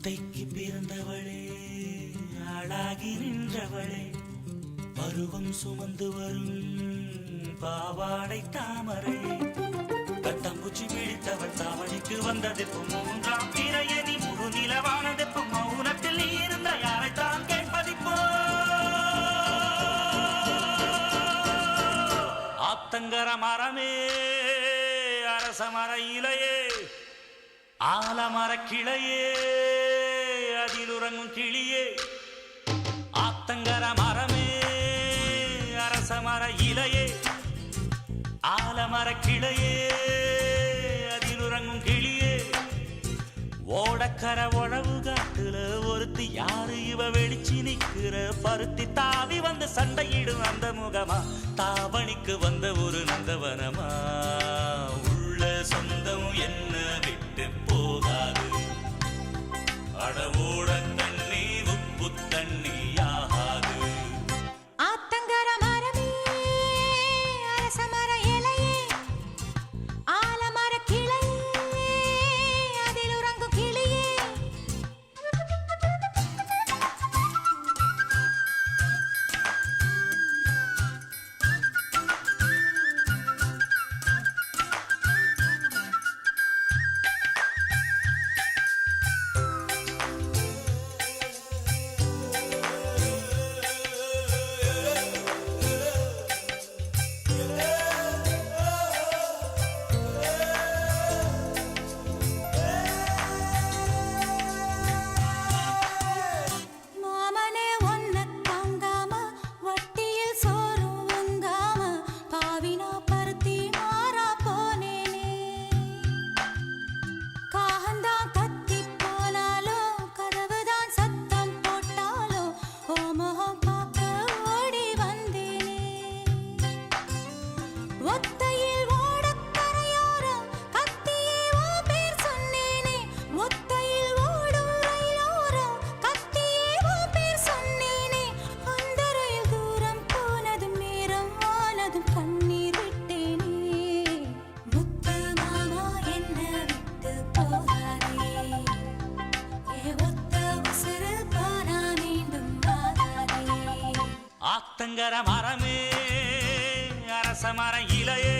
அத்தைக்கு பிறந்தவளே, ஆளாகி நின்றவளே, பருவம் சுமந்து வரும் பாவாடை தாமரை, கட்டம்பூச்சி பிடித்தவள் தாவணிக்கு வந்ததெப்போ, மூன்றாம் பிறையணி முழு நிலவானதெப்போ, மௌனத்தில் நீ இருந்த யாரைத்தான் கேட்பதிப்போ. ஆத்தங்கர மரமே, அரச மர இலையே, ஆலமர கிளையே, அதில் உறங்கும் கிளியே. ஆத்தங்கர மரமே, அரச மர இலையே, ஆலமர கிளையே, அதில் உறங்கும் கிளியே. ஓடக்கர உழவு காட்டுல ஒருத்தி யாரு இவ வெளிச்சி நிக்கிற, பருத்தி தாவி வந்து சண்டையிடும் அந்த முகமா, தாவணிக்கு வந்த ஒரு நந்தவனமா. உள்ள சொந்தம் என்ன விட்டு போகாது, அடவோட தண்ணி உப்பு தண்ணி ஆகாது. ஆத்தங்கர மரமே, அரச மர இலையே, ஆலமர கிளையே, அதில் உறங்கும் கிளியே. ஆத்தங்கர மரமே, அரச மர இலையே,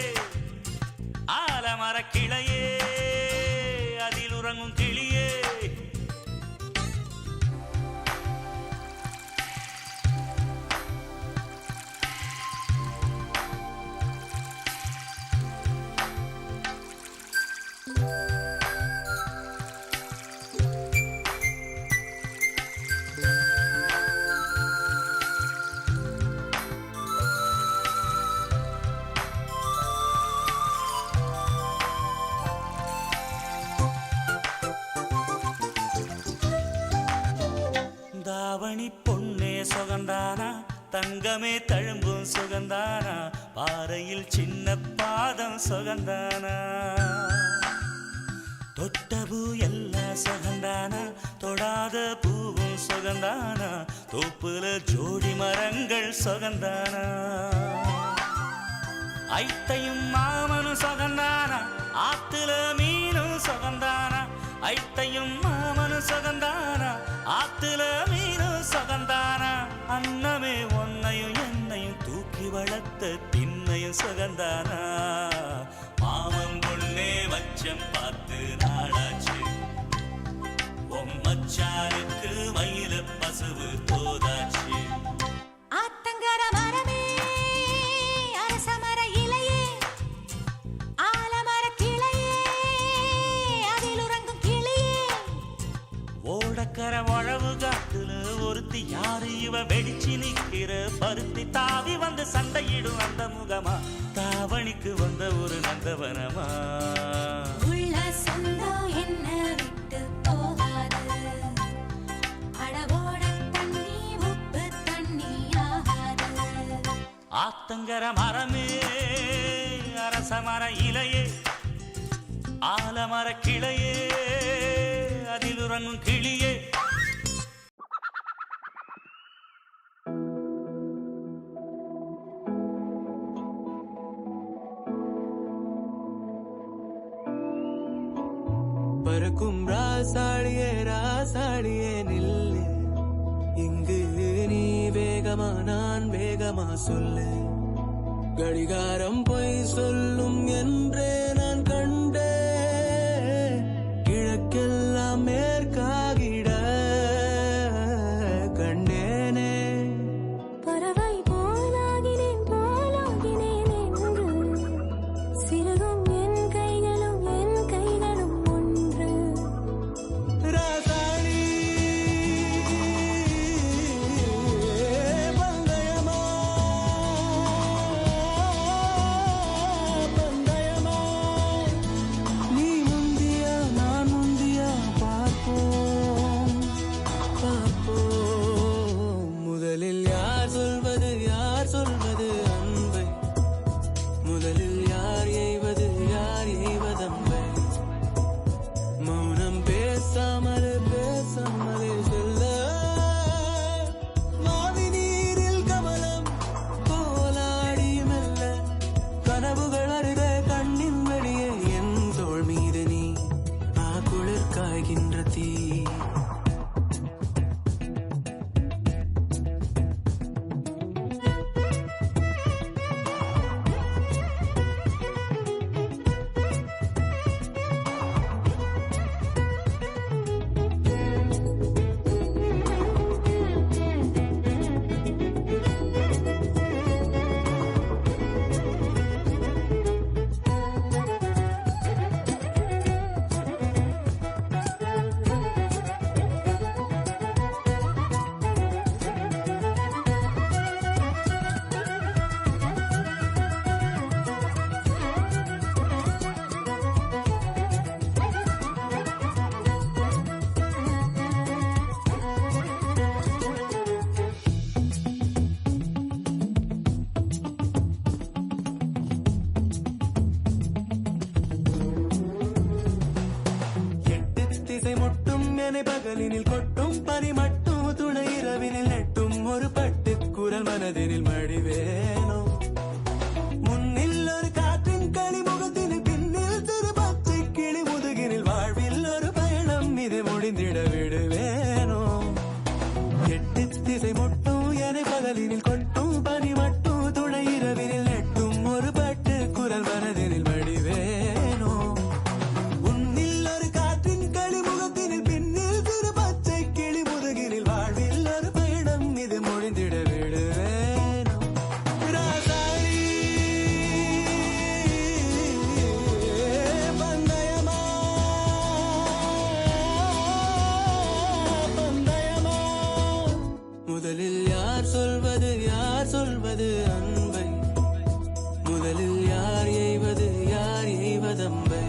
ஆலமர கிளையே, அதில் உறங்கும் கிளியே. தாவணி பொன்னே சுகந்தானா, தங்கமே தழும்பும் சுகந்தானா, பாறையில் சின்ன பாதம் சுகந்தானா. தொட்டபூ எல்லாம் சுகந்தானா, தொடாத பூவும் சுகந்தானா, தோப்புல ஜோடி மரங்கள் சுகந்தானா. ஐத்தையும் மாமனும் சுகந்தானா, ஆத்துல மீனும் சுகந்தானா. ஐத்தையும் மாமனும் சுகந்தானா, ஆத்துல மீனும் சுகந்தானா. அன்னமே ஒன்னையும் என்னையும் தூக்கி வளர்த்த திண்ணையும் சுகந்தானா. மாமன் பொண்ணே மச்சம் பார்த்து நாளாச்சு, மச்சாருக்கு மயில பசுவு தோதாச்சு. ஆத்தங்கர மரமே, அரச மர இலையே, ஆலமர கிளையே, அதில் உறங்கும் கிளியே. ஓடக்கர உழவு காட்டுல ஒருத்தி யாரு இவ வெடிச்சு நிக்கிற, பருத்தி தாவி வந்து சண்டையிடும் அந்த முகமா, தாவணிக்கு வந்த ஒரு நந்தவனமா. உள்ள சொந்தம் என்ன விட்டு போகாது, அடவோட தண்ணி உப்பு தண்ணி ஆகாது. ஆத்தங்கர மரமே, அரச மர இலையே, ஆலமர கிளையே, அதில் உறங்கும் கிளியே. பறக்கும் ராசாடியே ராசாடியே நில்லு, இங்கு நீ வேகமா நான் வேகமா சொல்லு, கடிகாரம் பொய் சொல்லும் என்றே நான் கண்டே, கிழக்கெல்லாம் மேற்காகிட கண்டேனே. பறவை போலாகினேன் போலாகினேன் என்று சிறுகும் என் கைகளும் ஒன்று. ராசாடி பந்தயமா பந்தயமா, நீ முந்தியா நான் முந்தியா பார்ப்போம் பார்ப்போம். முதலில் யார் சொல்வது அன்பை, முதலில் யார் எய்வதம்பை, மௌனம் பேசாமலே செல்ல, மாவி நீரில் கமலம் போலாடி மெல்ல, கனவுகள் அருக கண்ணின் வெளியே என் தோள் மீது நீ குளிர் காய்கின்ற தீ. பகலினில் கொட்டும் பனி மட்டும் துணை இரவினில் நெட்டும் ஒரு பட்டு குரல் மனதினில் மடிவேனோ, முன்னில் ஒரு காற்றின் களி முகத்தினில் பின்னில் சிறு பச்சை கிளி முதுகினில் வாழ்வில் ஒரு பயணம் இது முடிந்திட விடுவேனோ. எட்டு திசை மட்டும் என பகலினில் கொட்டும் பனி மட்டும் துணை இரவினில் நெட்டும் ஒரு பட்டு குரல் மனதினில் மடிவேனோ, உன்னில் ஒரு காற்றின் களி முகத்தினில் முடிந்திட விடுவேனோ. ராசாடி பந்தயமா பந்தயமா, முதலில் யார் சொல்வது அன்பை, முதலில் யார் எய்வதம்பை.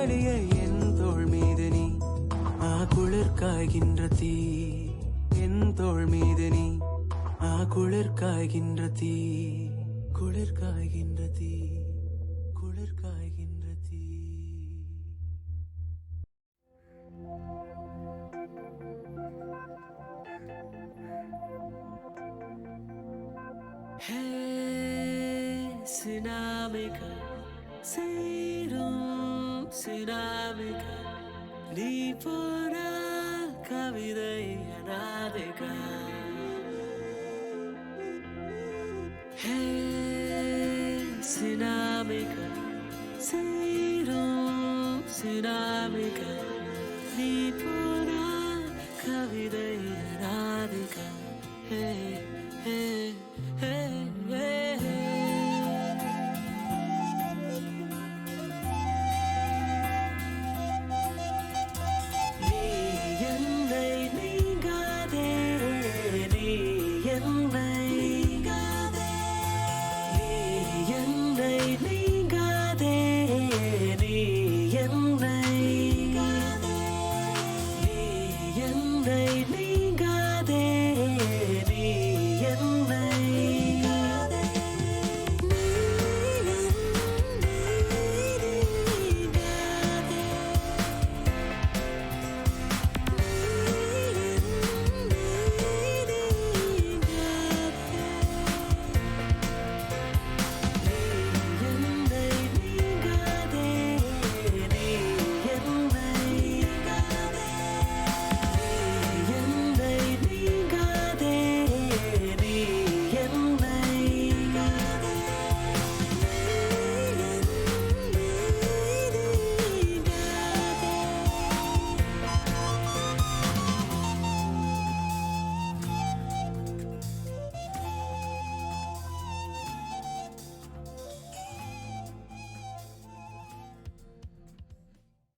வெளியே என் தோள் மீது நீ குளிர் காய்கின்ற தீ என் தோள் மீது நீ குளிர் காய்கின்ற தீ குளிர் காய்கின்ற தீ குளிர் காய்கின்ற தீ. Sinamika, Sirum Sinamika, Nipura Kavidai Anadika. Hey, Sinamika, Sirum Sinamika, Nipura Kavidai Anadika. Hey, hey.